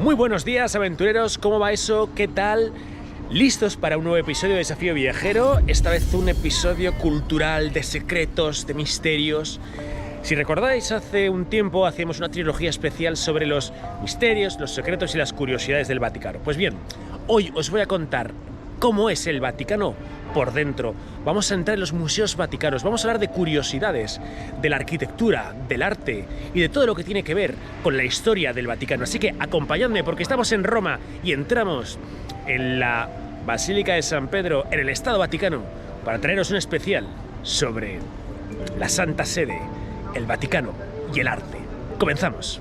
Muy buenos días, aventureros, ¿cómo va eso? ¿Qué tal? ¿Listos para un nuevo episodio de Desafío Viajero? Esta vez un episodio cultural, de secretos, de misterios. Si recordáis, hace un tiempo hacíamos una trilogía especial sobre los misterios, los secretos y las curiosidades del Vaticano. Pues bien, hoy os voy a contar cómo es el Vaticano por dentro. Vamos a entrar en los museos vaticanos, vamos a hablar de curiosidades, de la arquitectura, del arte y de todo lo que tiene que ver con la historia del Vaticano. Así que acompañadme porque estamos en Roma y entramos en la Basílica de San Pedro, en el Estado Vaticano, para traeros un especial sobre la Santa Sede, el Vaticano y el arte. ¡Comenzamos!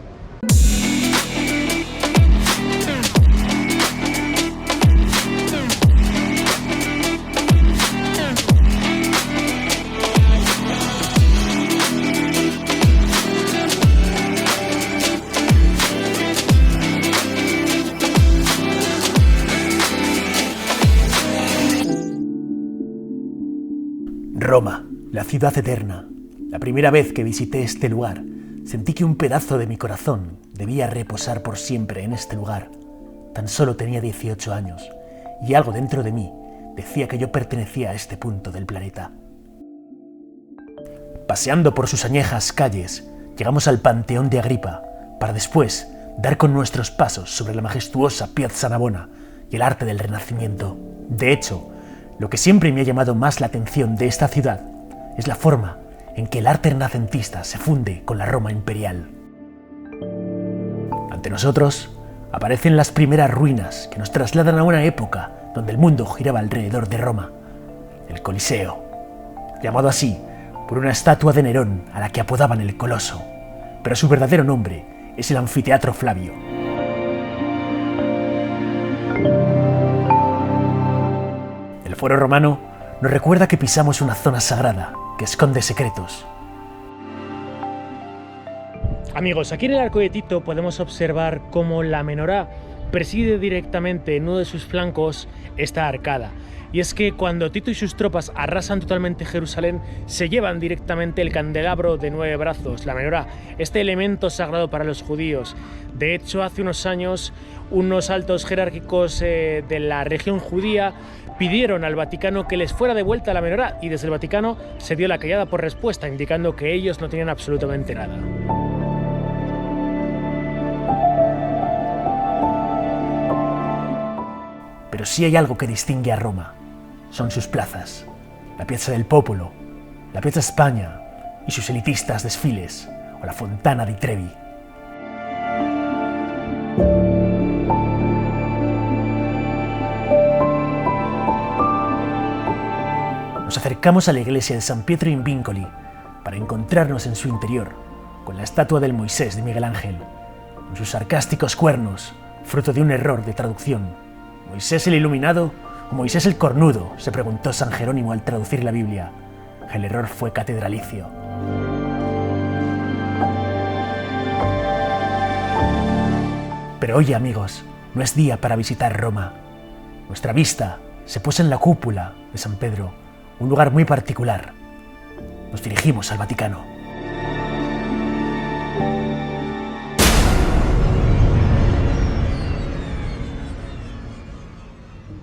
Roma, la ciudad eterna. La primera vez que visité este lugar, sentí que un pedazo de mi corazón debía reposar por siempre en este lugar. Tan solo tenía 18 años, y algo dentro de mí decía que yo pertenecía a este punto del planeta. Paseando por sus añejas calles, llegamos al Panteón de Agripa, para después dar con nuestros pasos sobre la majestuosa Piazza Navona y el arte del Renacimiento. De hecho, lo que siempre me ha llamado más la atención de esta ciudad es la forma en que el arte renacentista se funde con la Roma imperial. Ante nosotros aparecen las primeras ruinas que nos trasladan a una época donde el mundo giraba alrededor de Roma, el Coliseo, llamado así por una estatua de Nerón a la que apodaban el Coloso, pero su verdadero nombre es el Anfiteatro Flavio. El Foro Romano nos recuerda que pisamos una zona sagrada que esconde secretos. Amigos, aquí en el Arco de Tito podemos observar cómo la menorá preside directamente en uno de sus flancos esta arcada. Y es que cuando Tito y sus tropas arrasan totalmente Jerusalén, se llevan directamente el candelabro de 9 brazos, la menorá, este elemento sagrado para los judíos. De hecho, hace unos años, unos altos jerárquicos de la región judía pidieron al Vaticano que les fuera devuelta la menorá, y desde el Vaticano se dio la callada por respuesta, indicando que ellos no tenían absolutamente nada. Pero sí hay algo que distingue a Roma. Son sus plazas, la Piazza del Popolo, la Piazza España y sus elitistas desfiles, o la Fontana di Trevi. Nos acercamos a la iglesia de San Pietro in Vincoli para encontrarnos en su interior con la estatua del Moisés de Miguel Ángel, con sus sarcásticos cuernos, fruto de un error de traducción. ¿Moisés el iluminado o Moisés el cornudo?, se preguntó San Jerónimo al traducir la Biblia. El error fue catedralicio. Pero oye, amigos, no es día para visitar Roma. Nuestra vista se puso en la cúpula de San Pedro, un lugar muy particular. Nos dirigimos al Vaticano.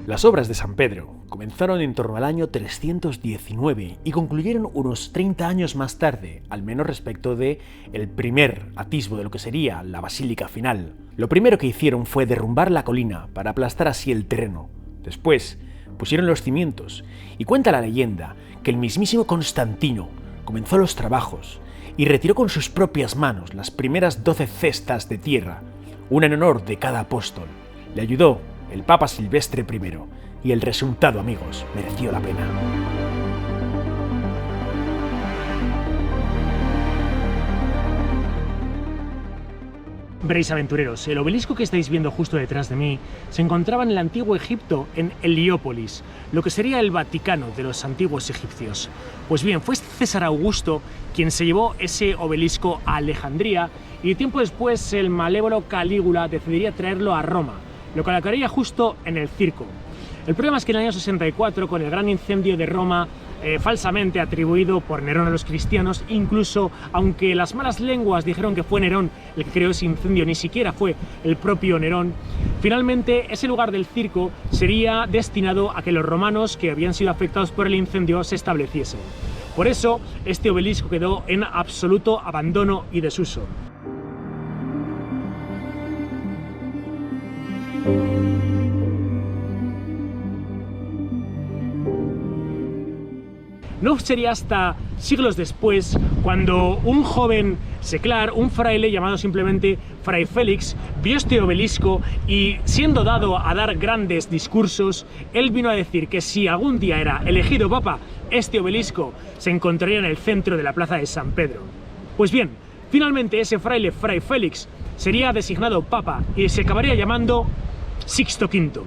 Las obras de San Pedro comenzaron en torno al año 319 y concluyeron unos 30 años más tarde, al menos respecto de el primer atisbo de lo que sería la basílica final. Lo primero que hicieron fue derrumbar la colina para aplastar así el terreno. Después pusieron los cimientos, y cuenta la leyenda que el mismísimo Constantino comenzó los trabajos y retiró con sus propias manos las primeras 12 cestas de tierra, una en honor de cada apóstol. Le ayudó el Papa Silvestre I, y el resultado, amigos, mereció la pena. Veréis, aventureros, el obelisco que estáis viendo justo detrás de mí se encontraba en el antiguo Egipto, en Heliópolis, lo que sería el Vaticano de los antiguos egipcios. Pues bien, fue César Augusto quien se llevó ese obelisco a Alejandría, y tiempo después el malévolo Calígula decidiría traerlo a Roma, lo colocaría justo en el circo. El problema es que en el año 64, con el gran incendio de Roma, falsamente atribuido por Nerón a los cristianos. Incluso, aunque las malas lenguas dijeron que fue Nerón el que creó ese incendio, ni siquiera fue el propio Nerón. Finalmente, ese lugar del circo sería destinado a que los romanos que habían sido afectados por el incendio se estableciesen. Por eso, este obelisco quedó en absoluto abandono y desuso. No sería hasta siglos después cuando un joven seclar, un fraile llamado simplemente Fray Félix, vio este obelisco y, siendo dado a dar grandes discursos, él vino a decir que si algún día era elegido papa, este obelisco se encontraría en el centro de la plaza de San Pedro. Pues bien, finalmente ese fraile, Fray Félix, sería designado papa y se acabaría llamando Sixto V.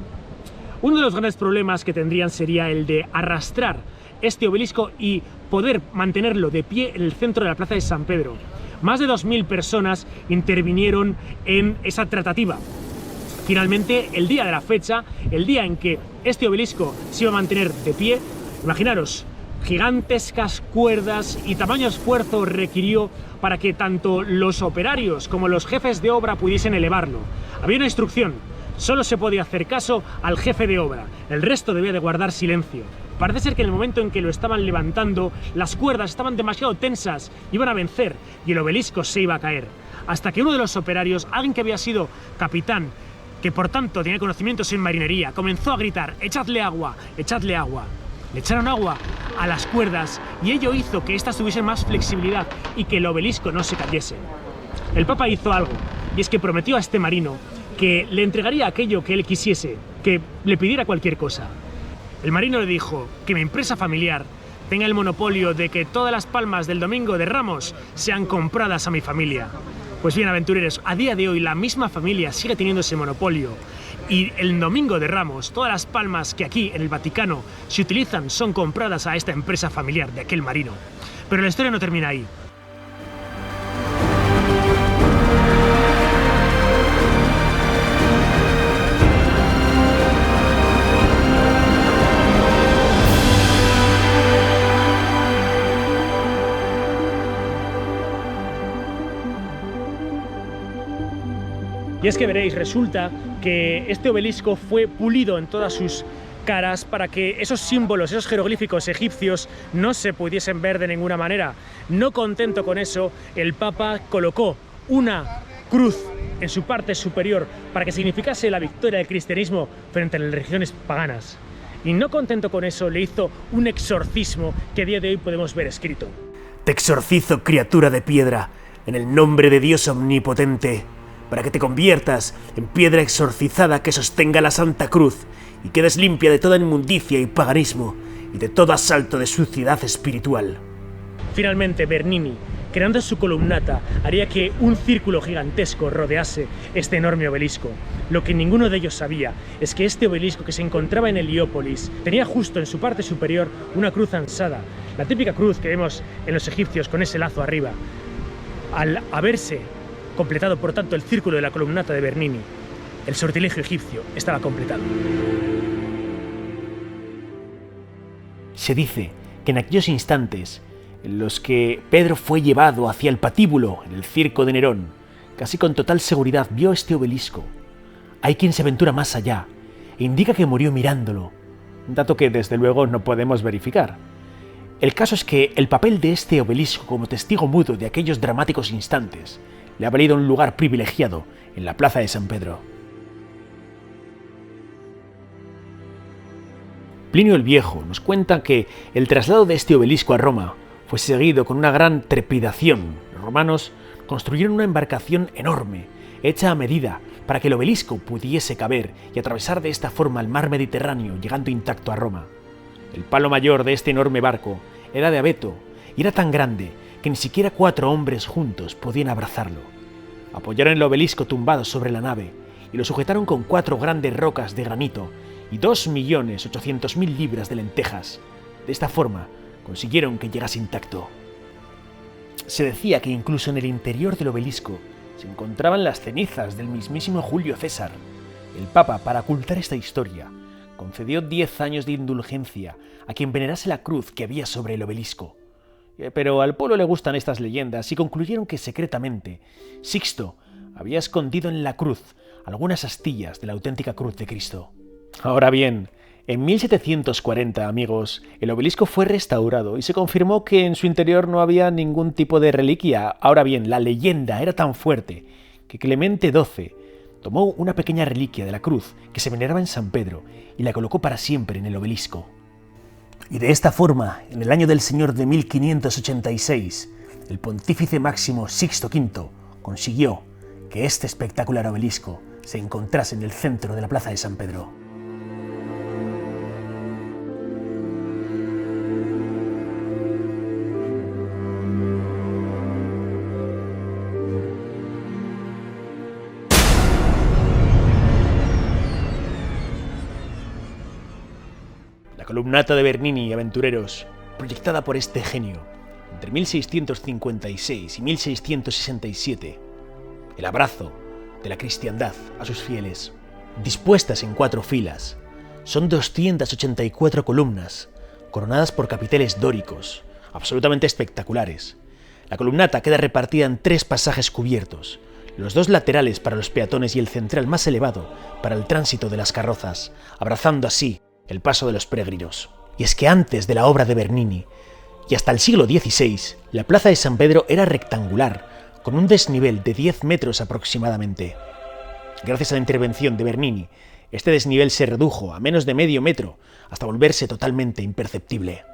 Uno de los grandes problemas que tendrían sería el de arrastrar este obelisco y poder mantenerlo de pie en el centro de la plaza de San Pedro. Más de 2000 personas intervinieron en esa tratativa. Finalmente, el día de la fecha, el día en que este obelisco se iba a mantener de pie, imaginaros, gigantescas cuerdas y tamaño esfuerzo requirió para que tanto los operarios como los jefes de obra pudiesen elevarlo. Había una instrucción: solo se podía hacer caso al jefe de obra, el resto debía de guardar silencio. Parece ser que en el momento en que lo estaban levantando, las cuerdas estaban demasiado tensas, iban a vencer y el obelisco se iba a caer. Hasta que uno de los operarios, alguien que había sido capitán, que por tanto tenía conocimientos en marinería, comenzó a gritar: ¡echadle agua! ¡Echadle agua! Le echaron agua a las cuerdas y ello hizo que éstas tuviesen más flexibilidad y que el obelisco no se cayese. El Papa hizo algo, y es que prometió a este marino que le entregaría aquello que él quisiese, que le pidiera cualquier cosa. El marino le dijo que mi empresa familiar tenga el monopolio de que todas las palmas del Domingo de Ramos sean compradas a mi familia. Pues bien, aventureros, a día de hoy la misma familia sigue teniendo ese monopolio y el Domingo de Ramos, todas las palmas que aquí en el Vaticano se utilizan son compradas a esta empresa familiar de aquel marino. Pero la historia no termina ahí. Y es que veréis, resulta que este obelisco fue pulido en todas sus caras para que esos símbolos, esos jeroglíficos egipcios no se pudiesen ver de ninguna manera. No contento con eso, el Papa colocó una cruz en su parte superior para que significase la victoria del cristianismo frente a las religiones paganas. Y no contento con eso, le hizo un exorcismo que a día de hoy podemos ver escrito: Te exorcizo, criatura de piedra, en el nombre de Dios omnipotente, para que te conviertas en piedra exorcizada que sostenga la Santa Cruz y quedes limpia de toda inmundicia y paganismo y de todo asalto de suciedad espiritual. Finalmente, Bernini, creando su columnata, haría que un círculo gigantesco rodease este enorme obelisco. Lo que ninguno de ellos sabía es que este obelisco, que se encontraba en Heliópolis, tenía justo en su parte superior una cruz ansada, la típica cruz que vemos en los egipcios con ese lazo arriba. Al haberse completado, por tanto, el círculo de la columnata de Bernini, el sortilegio egipcio estaba completado. Se dice que en aquellos instantes en los que Pedro fue llevado hacia el patíbulo en el circo de Nerón, casi con total seguridad vio este obelisco. Hay quien se aventura más allá e indica que murió mirándolo, un dato que desde luego no podemos verificar. El caso es que el papel de este obelisco como testigo mudo de aquellos dramáticos instantes le ha valido un lugar privilegiado en la plaza de San Pedro. Plinio el Viejo nos cuenta que el traslado de este obelisco a Roma fue seguido con una gran trepidación. Los romanos construyeron una embarcación enorme, hecha a medida, para que el obelisco pudiese caber y atravesar de esta forma el mar Mediterráneo, llegando intacto a Roma. El palo mayor de este enorme barco era de abeto y era tan grande que ni siquiera 4 hombres juntos podían abrazarlo. Apoyaron el obelisco tumbado sobre la nave y lo sujetaron con 4 grandes rocas de granito y 2.800.000 libras de lentejas. De esta forma consiguieron que llegase intacto. Se decía que incluso en el interior del obelisco se encontraban las cenizas del mismísimo Julio César. El Papa, para ocultar esta historia, concedió 10 años de indulgencia a quien venerase la cruz que había sobre el obelisco. Pero al pueblo le gustan estas leyendas y concluyeron que secretamente Sixto había escondido en la cruz algunas astillas de la auténtica cruz de Cristo. Ahora bien, en 1740, amigos, el obelisco fue restaurado y se confirmó que en su interior no había ningún tipo de reliquia. Ahora bien, la leyenda era tan fuerte que Clemente XII tomó una pequeña reliquia de la cruz que se veneraba en San Pedro y la colocó para siempre en el obelisco. Y de esta forma, en el año del Señor de 1586, el pontífice máximo Sixto V consiguió que este espectacular obelisco se encontrase en el centro de la plaza de San Pedro. La columnata de Bernini, aventureros, proyectada por este genio entre 1656 y 1667, el abrazo de la cristiandad a sus fieles. Dispuestas en 4 filas, son 284 columnas, coronadas por capiteles dóricos, absolutamente espectaculares. La columnata queda repartida en 3 pasajes cubiertos, los 2 laterales para los peatones y el central más elevado para el tránsito de las carrozas, abrazando así el paso de los peregrinos. Y es que antes de la obra de Bernini, y hasta el siglo XVI, la plaza de San Pedro era rectangular, con un desnivel de 10 metros aproximadamente. Gracias a la intervención de Bernini, este desnivel se redujo a menos de medio metro, hasta volverse totalmente imperceptible.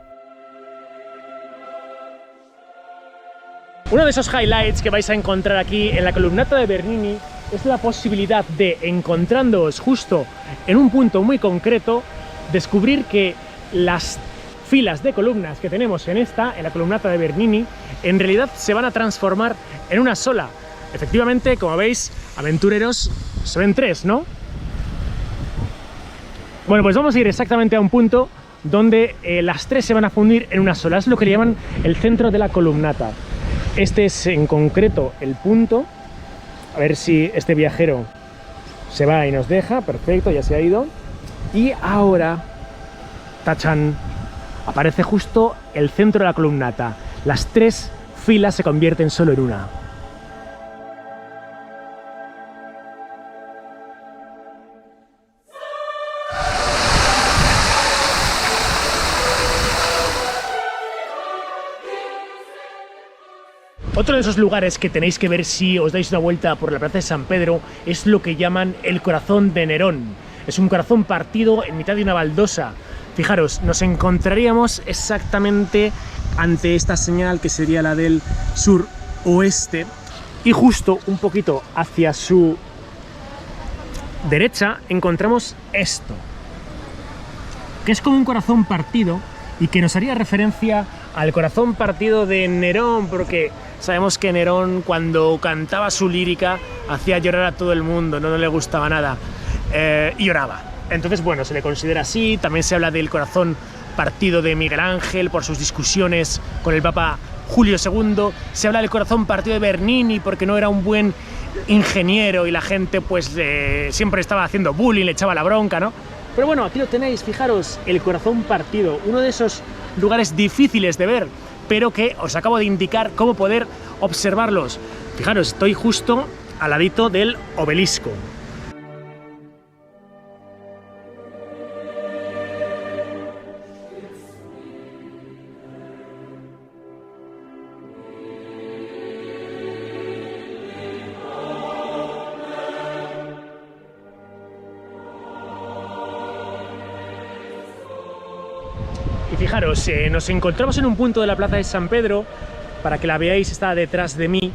Uno de esos highlights que vais a encontrar aquí en la columnata de Bernini es la posibilidad de, encontrándoos justo en un punto muy concreto, descubrir que las filas de columnas que tenemos en la columnata de Bernini, en realidad se van a transformar en una sola. Efectivamente, como veis, aventureros, se ven 3, ¿no? Bueno, pues vamos a ir exactamente a un punto donde las 3 se van a fundir en una sola. Es lo que le llaman el centro de la columnata. Este es en concreto el punto. A ver si este viajero se va y nos deja. Perfecto, ya se ha ido. Y ahora, tachan, aparece justo el centro de la columnata. Las 3 filas se convierten solo en una. Otro de esos lugares que tenéis que ver si os dais una vuelta por la plaza de San Pedro es lo que llaman el corazón de Nerón. Es un corazón partido en mitad de una baldosa. Fijaros, nos encontraríamos exactamente ante esta señal que sería la del suroeste y justo un poquito hacia su derecha encontramos esto, que es como un corazón partido y que nos haría referencia al corazón partido de Nerón, porque sabemos que Nerón, cuando cantaba su lírica, hacía llorar a todo el mundo, no le gustaba nada, y lloraba. Entonces, bueno, se le considera así. También se habla del corazón partido de Miguel Ángel por sus discusiones con el Papa Julio II. Se habla del corazón partido de Bernini porque no era un buen ingeniero y la gente pues siempre estaba haciendo bullying, le echaba la bronca, ¿no? Pero bueno, aquí lo tenéis, fijaros, el corazón partido, uno de esos lugares difíciles de ver, pero que os acabo de indicar cómo poder observarlos. Fijaros, estoy justo al ladito del obelisco. Y fijaros, nos encontramos en un punto de la plaza de San Pedro, para que la veáis, está detrás de mí,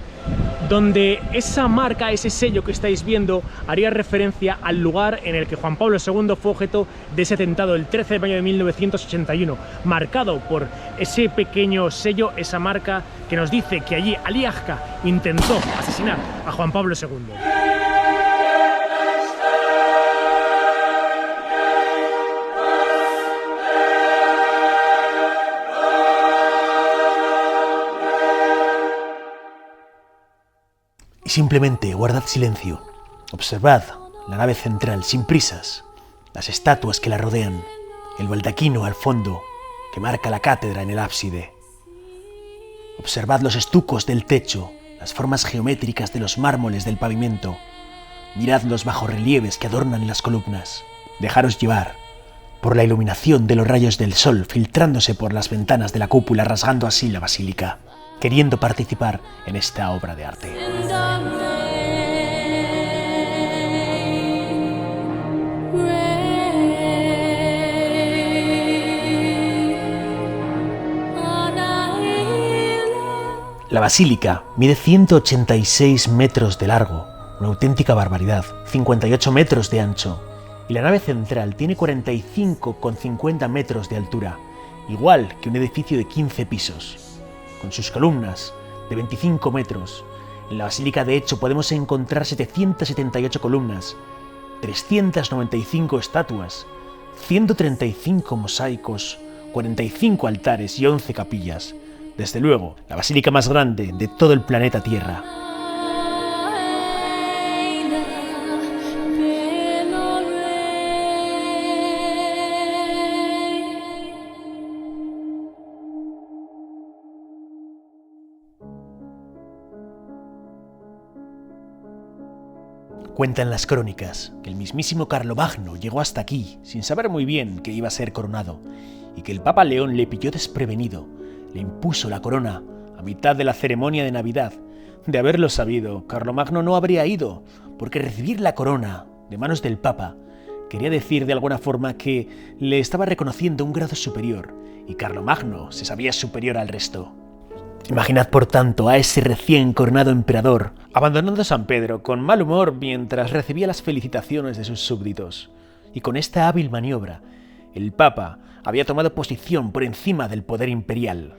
donde esa marca, ese sello que estáis viendo, haría referencia al lugar en el que Juan Pablo II fue objeto de ese atentado el 13 de mayo de 1981, marcado por ese pequeño sello, esa marca que nos dice que allí Ali Agca intentó asesinar a Juan Pablo II. Y simplemente guardad silencio, observad la nave central sin prisas las estatuas que la rodean, el baldaquino al fondo que marca la cátedra en el ábside. Observad los estucos del techo, las formas geométricas de los mármoles del pavimento. Mirad los bajorrelieves que adornan las columnas. Dejaros llevar por la iluminación de los rayos del sol filtrándose por las ventanas de la cúpula, rasgando así la basílica, queriendo participar en esta obra de arte. La basílica mide 186 metros de largo, una auténtica barbaridad, 58 metros de ancho, y la nave central tiene 45,50 metros de altura, igual que un edificio de 15 pisos. Con sus columnas de 25 metros, en la basílica de hecho podemos encontrar 778 columnas, 395 estatuas, 135 mosaicos, 45 altares y 11 capillas. Desde luego, la basílica más grande de todo el planeta Tierra. Cuentan las crónicas que el mismísimo Carlomagno llegó hasta aquí sin saber muy bien que iba a ser coronado y que el Papa León le pilló desprevenido. Le impuso la corona a mitad de la ceremonia de Navidad. De haberlo sabido, Carlomagno no habría ido, porque recibir la corona de manos del Papa quería decir de alguna forma que le estaba reconociendo un grado superior, y Carlomagno se sabía superior al resto. Imaginad, por tanto, a ese recién coronado emperador abandonando San Pedro con mal humor mientras recibía las felicitaciones de sus súbditos. Y con esta hábil maniobra, el Papa había tomado posición por encima del poder imperial.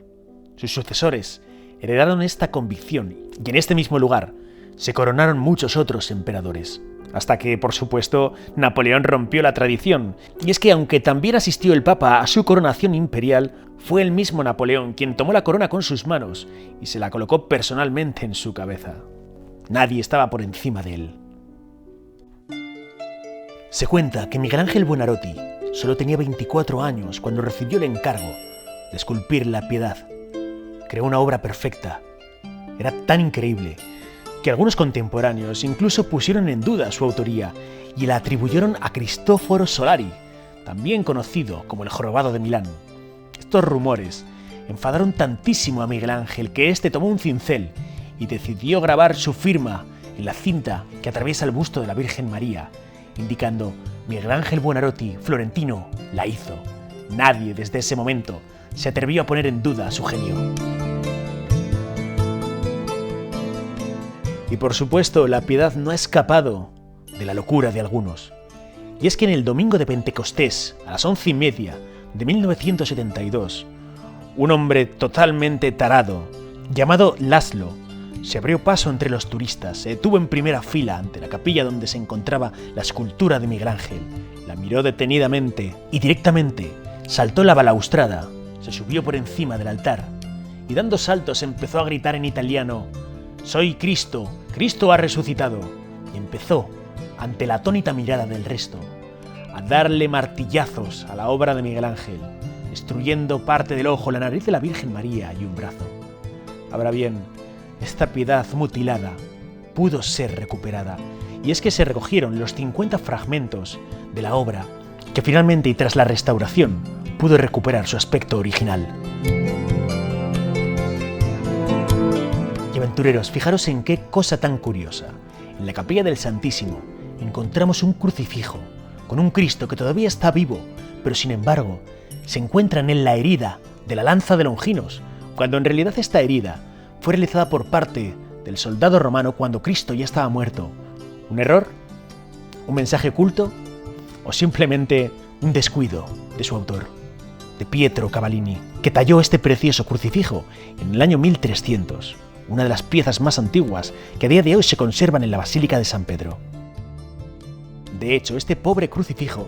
Sus sucesores heredaron esta convicción y en este mismo lugar se coronaron muchos otros emperadores. Hasta que, por supuesto, Napoleón rompió la tradición. Y es que aunque también asistió el Papa a su coronación imperial, fue el mismo Napoleón quien tomó la corona con sus manos y se la colocó personalmente en su cabeza. Nadie estaba por encima de él. Se cuenta que Miguel Ángel Buonarroti solo tenía 24 años cuando recibió el encargo de esculpir la Piedad. Creó una obra perfecta. Era tan increíble que algunos contemporáneos incluso pusieron en duda su autoría y la atribuyeron a Cristoforo Solari, también conocido como el Jorobado de Milán. Estos rumores enfadaron tantísimo a Miguel Ángel que éste tomó un cincel y decidió grabar su firma en la cinta que atraviesa el busto de la Virgen María, indicando Miguel Ángel Buonarroti, florentino, la hizo. Nadie desde ese momento se atrevió a poner en duda su genio. Y por supuesto, la Piedad no ha escapado de la locura de algunos. Y es que en el domingo de Pentecostés, a las 11:30 de 1972, un hombre totalmente tarado, llamado Laszlo, se abrió paso entre los turistas, se detuvo en primera fila ante la capilla donde se encontraba la escultura de Miguel Ángel, la miró detenidamente y directamente saltó la balaustrada, se subió por encima del altar y dando saltos empezó a gritar en italiano: «Soy Cristo, Cristo ha resucitado», y empezó, ante la atónita mirada del resto, a darle martillazos a la obra de Miguel Ángel, destruyendo parte del ojo, la nariz de la Virgen María y un brazo. Ahora bien, esta Piedad mutilada pudo ser recuperada, y es que se recogieron los 50 fragmentos de la obra, que finalmente y tras la restauración pudo recuperar su aspecto original. Y aventureros, fijaros en qué cosa tan curiosa. En la capilla del Santísimo encontramos un crucifijo con un Cristo que todavía está vivo, pero sin embargo se encuentra en él la herida de la lanza de Longinos, cuando en realidad esta herida fue realizada por parte del soldado romano cuando Cristo ya estaba muerto. ¿Un error? ¿Un mensaje oculto? ¿O simplemente un descuido de su autor, de Pietro Cavallini, que talló este precioso crucifijo en el año 1300, una de las piezas más antiguas que a día de hoy se conservan en la Basílica de San Pedro? De hecho, este pobre crucifijo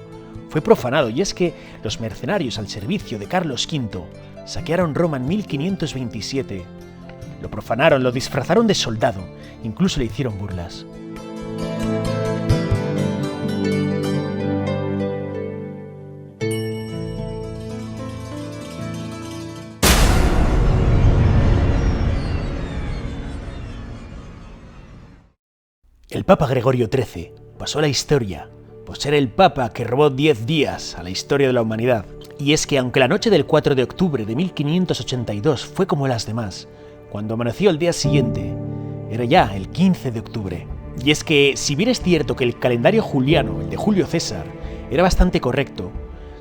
fue profanado, y es que los mercenarios al servicio de Carlos V saquearon Roma en 1527. Lo profanaron, lo disfrazaron de soldado, incluso le hicieron burlas. Papa Gregorio XIII pasó a la historia por ser el Papa que robó 10 días a la historia de la humanidad. Y es que aunque la noche del 4 de octubre de 1582 fue como las demás, cuando amaneció el día siguiente, era ya el 15 de octubre. Y es que, si bien es cierto que el calendario juliano, el de Julio César, era bastante correcto,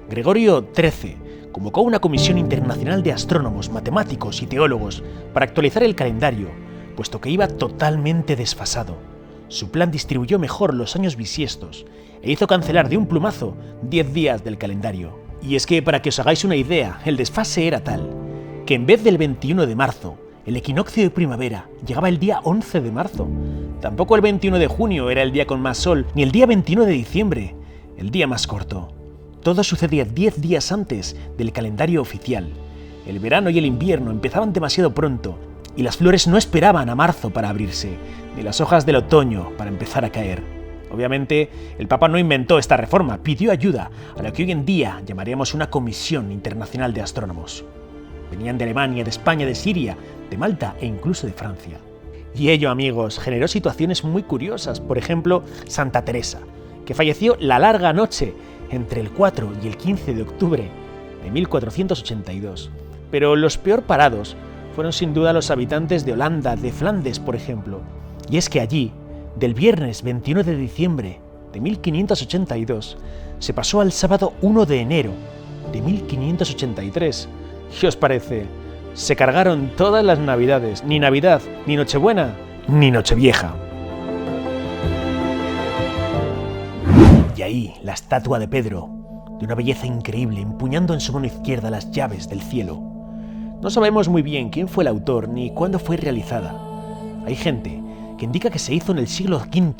Gregorio XIII convocó una comisión internacional de astrónomos, matemáticos y teólogos para actualizar el calendario, puesto que iba totalmente desfasado. Su plan distribuyó mejor los años bisiestos e hizo cancelar de un plumazo 10 días del calendario. Y es que, para que os hagáis una idea, el desfase era tal que en vez del 21 de marzo, el equinoccio de primavera llegaba el día 11 de marzo. Tampoco el 21 de junio era el día con más sol, ni el día 21 de diciembre, el día más corto. Todo sucedía 10 días antes del calendario oficial. El verano y el invierno empezaban demasiado pronto, y las flores no esperaban a marzo para abrirse, ni las hojas del otoño para empezar a caer. Obviamente, el Papa no inventó esta reforma, pidió ayuda a lo que hoy en día llamaríamos una Comisión Internacional de Astrónomos. Venían de Alemania, de España, de Siria, de Malta e incluso de Francia. Y ello, amigos, generó situaciones muy curiosas. Por ejemplo, Santa Teresa, que falleció la larga noche entre el 4 y el 15 de octubre de 1482. Pero los peor parados fueron sin duda los habitantes de Holanda, de Flandes, por ejemplo. Y es que allí, del viernes 21 de diciembre de 1582, se pasó al sábado 1 de enero de 1583. ¿Qué os parece? Se cargaron todas las navidades, ni Navidad, ni Nochebuena, ni Nochevieja. Y ahí, la estatua de Pedro, de una belleza increíble, empuñando en su mano izquierda las llaves del cielo. No sabemos muy bien quién fue el autor ni cuándo fue realizada. Hay gente que indica que se hizo en el siglo V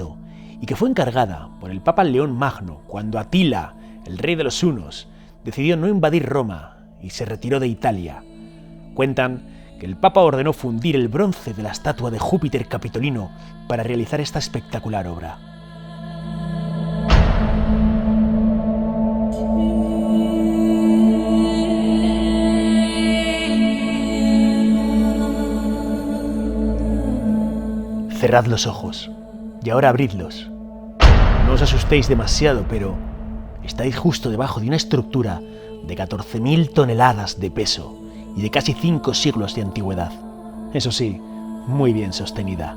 y que fue encargada por el Papa León Magno cuando Atila, el rey de los hunos, decidió no invadir Roma y se retiró de Italia. Cuentan que el Papa ordenó fundir el bronce de la estatua de Júpiter Capitolino para realizar esta espectacular obra. Cerrad los ojos, y ahora abridlos. No os asustéis demasiado, pero estáis justo debajo de una estructura de 14.000 toneladas de peso y de casi 5 siglos de antigüedad. Eso sí, muy bien sostenida.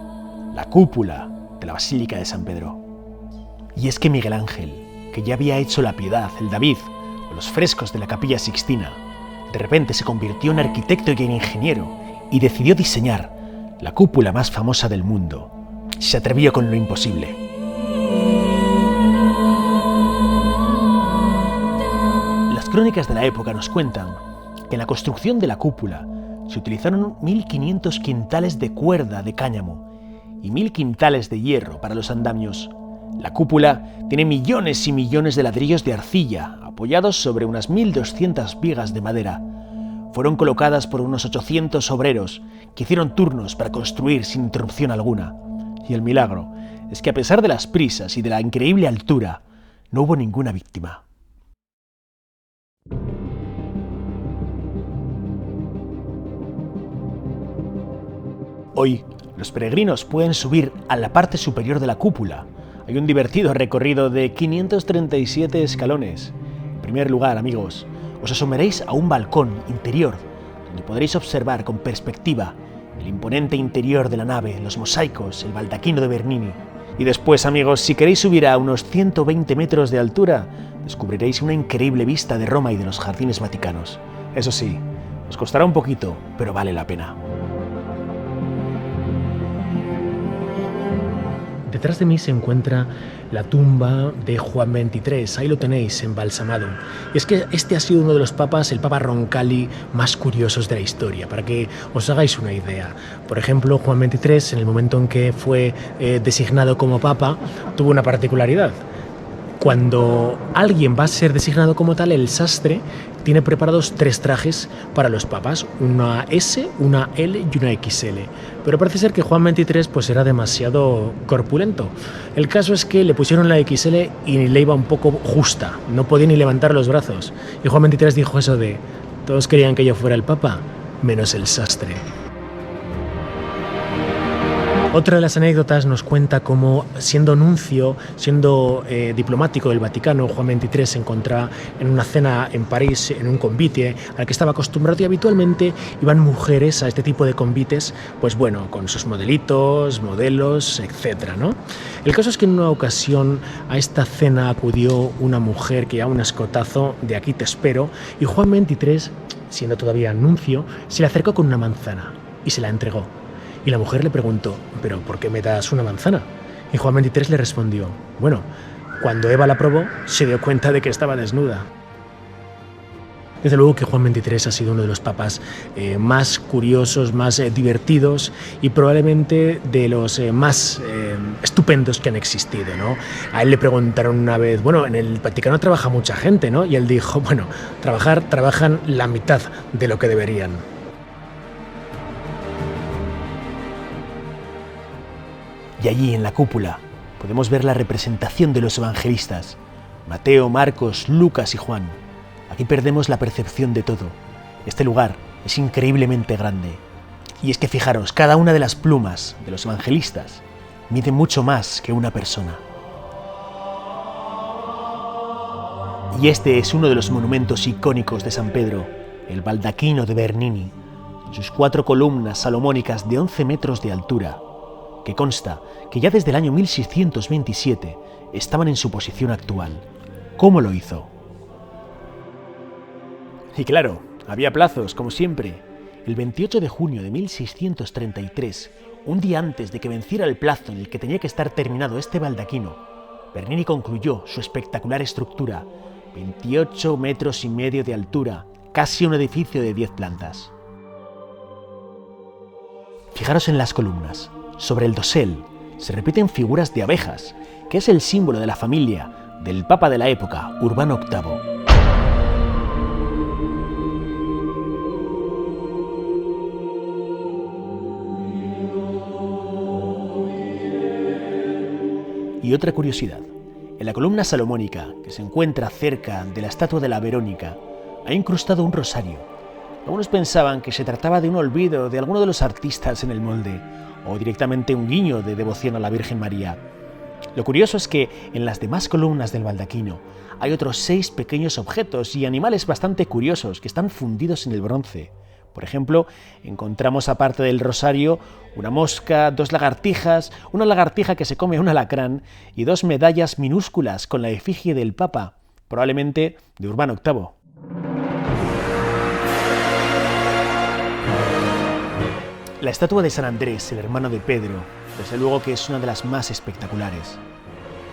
La cúpula de la Basílica de San Pedro. Y es que Miguel Ángel, que ya había hecho la Piedad, el David o los frescos de la Capilla Sixtina, de repente se convirtió en arquitecto y en ingeniero y decidió diseñar la cúpula más famosa del mundo. Se atrevió con lo imposible. Las crónicas de la época nos cuentan que en la construcción de la cúpula se utilizaron 1.500 quintales de cuerda de cáñamo y 1.000 quintales de hierro para los andamios. La cúpula tiene millones y millones de ladrillos de arcilla apoyados sobre unas 1.200 vigas de madera. Fueron colocadas por unos 800 obreros que hicieron turnos para construir sin interrupción alguna. Y el milagro es que a pesar de las prisas y de la increíble altura, no hubo ninguna víctima. Hoy, los peregrinos pueden subir a la parte superior de la cúpula. Hay un divertido recorrido de 537 escalones. En primer lugar, amigos, os asomaréis a un balcón interior donde podréis observar con perspectiva el imponente interior de la nave, los mosaicos, el baldaquino de Bernini. Y después, amigos, si queréis subir a unos 120 metros de altura, descubriréis una increíble vista de Roma y de los jardines vaticanos. Eso sí, os costará un poquito, pero vale la pena. Detrás de mí se encuentra la tumba de Juan XXIII, ahí lo tenéis, embalsamado. Y es que este ha sido uno de los papas, el Papa Roncalli, más curiosos de la historia, para que os hagáis una idea. Por ejemplo, Juan XXIII, en el momento en que fue designado como papa, tuvo una particularidad. Cuando alguien va a ser designado como tal, el sastre tiene preparados 3 trajes para los papas, una S, una L y una XL. Pero parece ser que Juan XXIII pues era demasiado corpulento. El caso es que le pusieron la XL y le iba un poco justa, no podía ni levantar los brazos. Y Juan XXIII dijo eso de: todos querían que yo fuera el papa, menos el sastre. Otra de las anécdotas nos cuenta cómo, siendo nuncio, siendo diplomático del Vaticano, Juan XXIII se encontraba en una cena en París, en un convite al que estaba acostumbrado, y habitualmente iban mujeres a este tipo de convites, pues bueno, con sus modelitos, modelos, etcétera, ¿no? El caso es que en una ocasión a esta cena acudió una mujer que a un escotazo de "aquí te espero", y Juan XXIII, siendo todavía nuncio, se le acercó con una manzana y se la entregó. Y la mujer le preguntó: ¿pero por qué me das una manzana? Y Juan XXIII le respondió: bueno, cuando Eva la probó, se dio cuenta de que estaba desnuda. Desde luego que Juan XXIII ha sido uno de los papas más curiosos, más divertidos y probablemente de los más estupendos que han existido, ¿no? A él le preguntaron una vez: bueno, en el Vaticano trabaja mucha gente, ¿no? Y él dijo: bueno, trabajan la mitad de lo que deberían. Y allí, en la cúpula, podemos ver la representación de los evangelistas: Mateo, Marcos, Lucas y Juan. Aquí perdemos la percepción de todo. Este lugar es increíblemente grande. Y es que fijaros, cada una de las plumas de los evangelistas mide mucho más que una persona. Y este es uno de los monumentos icónicos de San Pedro, el baldaquino de Bernini, en sus 4 columnas salomónicas de 11 metros de altura, que consta que ya desde el año 1627 estaban en su posición actual. ¿Cómo lo hizo? Y claro, había plazos, como siempre. El 28 de junio de 1633, un día antes de que venciera el plazo en el que tenía que estar terminado este baldaquino, Bernini concluyó su espectacular estructura, 28 metros y medio de altura, casi un edificio de 10 plantas. Fijaros en las columnas. Sobre el dosel se repiten figuras de abejas, que es el símbolo de la familia del papa de la época, Urbano VIII. Y otra curiosidad: en la columna salomónica, que se encuentra cerca de la estatua de la Verónica, ha incrustado un rosario. Algunos pensaban que se trataba de un olvido de alguno de los artistas en el molde, o directamente un guiño de devoción a la Virgen María. Lo curioso es que en las demás columnas del baldaquino hay otros 6 pequeños objetos y animales bastante curiosos que están fundidos en el bronce. Por ejemplo, encontramos, aparte del rosario, una mosca, 2 lagartijas, una lagartija que se come un alacrán y 2 medallas minúsculas con la efigie del Papa, probablemente de Urbano VIII. La estatua de San Andrés, el hermano de Pedro, desde luego que es una de las más espectaculares.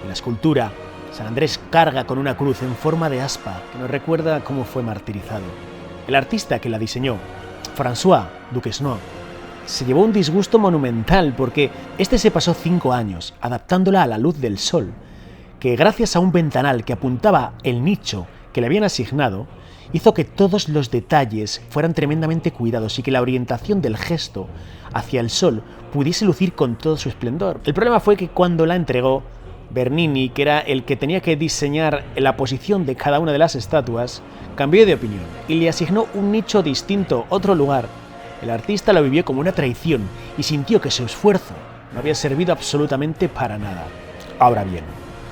En la escultura, San Andrés carga con una cruz en forma de aspa que nos recuerda cómo fue martirizado. El artista que la diseñó, François Duquesnoy, se llevó un disgusto monumental porque este se pasó 5 años adaptándola a la luz del sol, que gracias a un ventanal que apuntaba el nicho que le habían asignado, hizo que todos los detalles fueran tremendamente cuidados y que la orientación del gesto hacia el sol pudiese lucir con todo su esplendor. El problema fue que cuando la entregó, Bernini, que era el que tenía que diseñar la posición de cada una de las estatuas, cambió de opinión y le asignó un nicho distinto, otro lugar. El artista lo vivió como una traición y sintió que su esfuerzo no había servido absolutamente para nada. Ahora bien,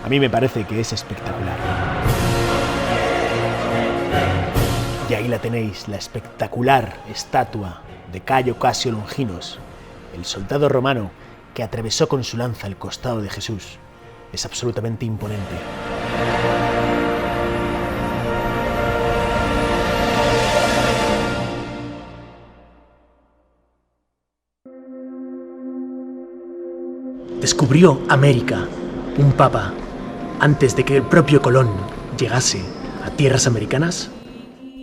a mí me parece que es espectacular. Y ahí la tenéis, la espectacular estatua de Cayo Casio Longinos, el soldado romano que atravesó con su lanza el costado de Jesús. Es absolutamente imponente. Descubrió América un papa antes de que el propio Colón llegase a tierras americanas.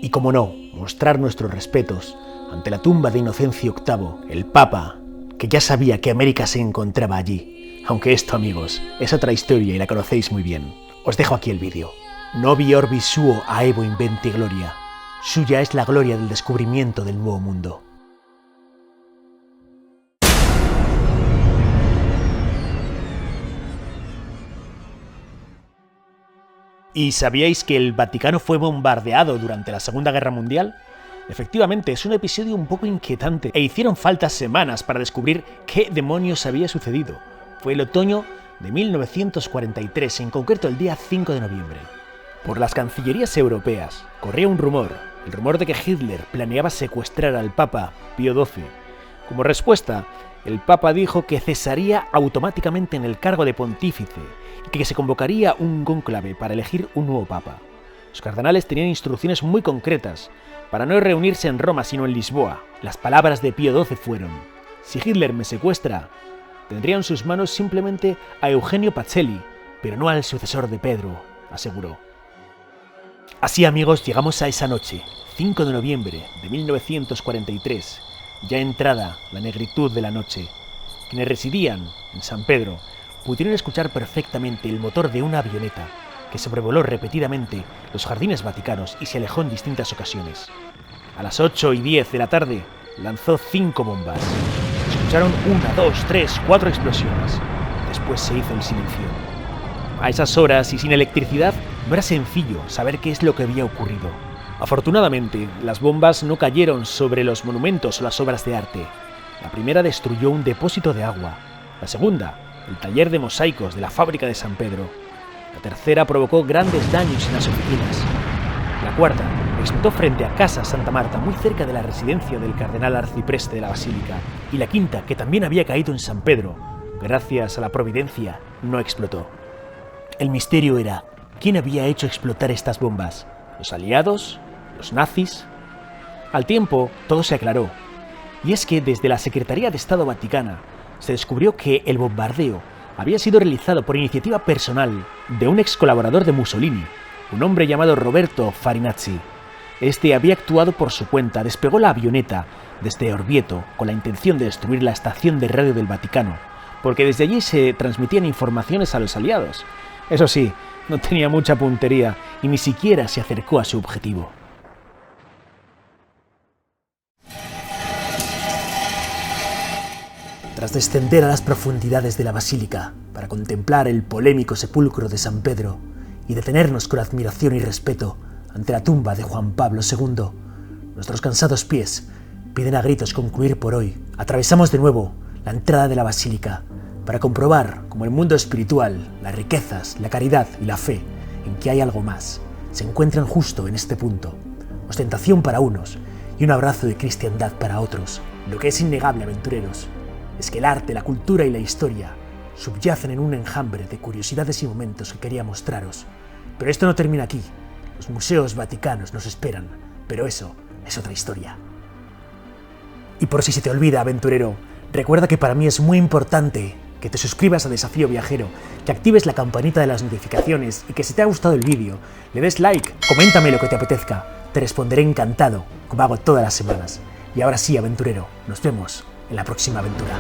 Y cómo no, mostrar nuestros respetos ante la tumba de Inocencio VIII, el Papa, que ya sabía que América se encontraba allí. Aunque esto, amigos, es otra historia y la conocéis muy bien. Os dejo aquí el vídeo. Novi orbis suo aevo inventi gloria. Suya es la gloria del descubrimiento del nuevo mundo. ¿Y sabíais que el Vaticano fue bombardeado durante la Segunda Guerra Mundial? Efectivamente, es un episodio un poco inquietante e hicieron falta semanas para descubrir qué demonios había sucedido. Fue el otoño de 1943, en concreto el día 5 de noviembre. Por las cancillerías europeas corría un rumor, el rumor de que Hitler planeaba secuestrar al Papa Pío XII. Como respuesta, el Papa dijo que cesaría automáticamente en el cargo de pontífice y que se convocaría un cónclave para elegir un nuevo Papa. Los cardenales tenían instrucciones muy concretas para no reunirse en Roma sino en Lisboa. Las palabras de Pío XII fueron: si Hitler me secuestra, tendría en sus manos simplemente a Eugenio Pacelli, pero no al sucesor de Pedro, aseguró. Así, amigos, llegamos a esa noche, 5 de noviembre de 1943, ya entrada la negritud de la noche. Quienes residían en San Pedro pudieron escuchar perfectamente el motor de una avioneta que sobrevoló repetidamente los jardines vaticanos y se alejó en distintas ocasiones. A las 8:10 de la tarde lanzó 5 bombas. Escucharon 1, 2, 3, 4 explosiones. Después se hizo el silencio. A esas horas y sin electricidad no era sencillo saber qué es lo que había ocurrido. Afortunadamente, las bombas no cayeron sobre los monumentos o las obras de arte. La primera destruyó un depósito de agua. La segunda, el taller de mosaicos de la fábrica de San Pedro. La tercera provocó grandes daños en las oficinas. La cuarta explotó frente a Casa Santa Marta, muy cerca de la residencia del cardenal arcipreste de la basílica. Y la quinta, que también había caído en San Pedro, gracias a la providencia, no explotó. El misterio era: ¿quién había hecho explotar estas bombas? ¿Los aliados? ¿Los nazis? Al tiempo, todo se aclaró. Y es que desde la Secretaría de Estado Vaticana se descubrió que el bombardeo había sido realizado por iniciativa personal de un ex colaborador de Mussolini, un hombre llamado Roberto Farinazzi. Este había actuado por su cuenta, despegó la avioneta desde Orvieto con la intención de destruir la estación de radio del Vaticano, porque desde allí se transmitían informaciones a los aliados. Eso sí, no tenía mucha puntería y ni siquiera se acercó a su objetivo. Tras descender a las profundidades de la basílica para contemplar el polémico sepulcro de San Pedro y detenernos con admiración y respeto ante la tumba de Juan Pablo II, nuestros cansados pies piden a gritos concluir por hoy. Atravesamos de nuevo la entrada de la basílica para comprobar cómo el mundo espiritual, las riquezas, la caridad y la fe en que hay algo más se encuentran justo en este punto. Ostentación para unos y un abrazo de cristiandad para otros. Lo que es innegable, aventureros, es que el arte, la cultura y la historia subyacen en un enjambre de curiosidades y momentos que quería mostraros. Pero esto no termina aquí. Los museos vaticanos nos esperan, pero eso es otra historia. Y por si se te olvida, aventurero, recuerda que para mí es muy importante que te suscribas a Desafío Viajero, que actives la campanita de las notificaciones y que si te ha gustado el vídeo, le des like, coméntame lo que te apetezca. Te responderé encantado, como hago todas las semanas. Y ahora sí, aventurero, nos vemos en la próxima aventura.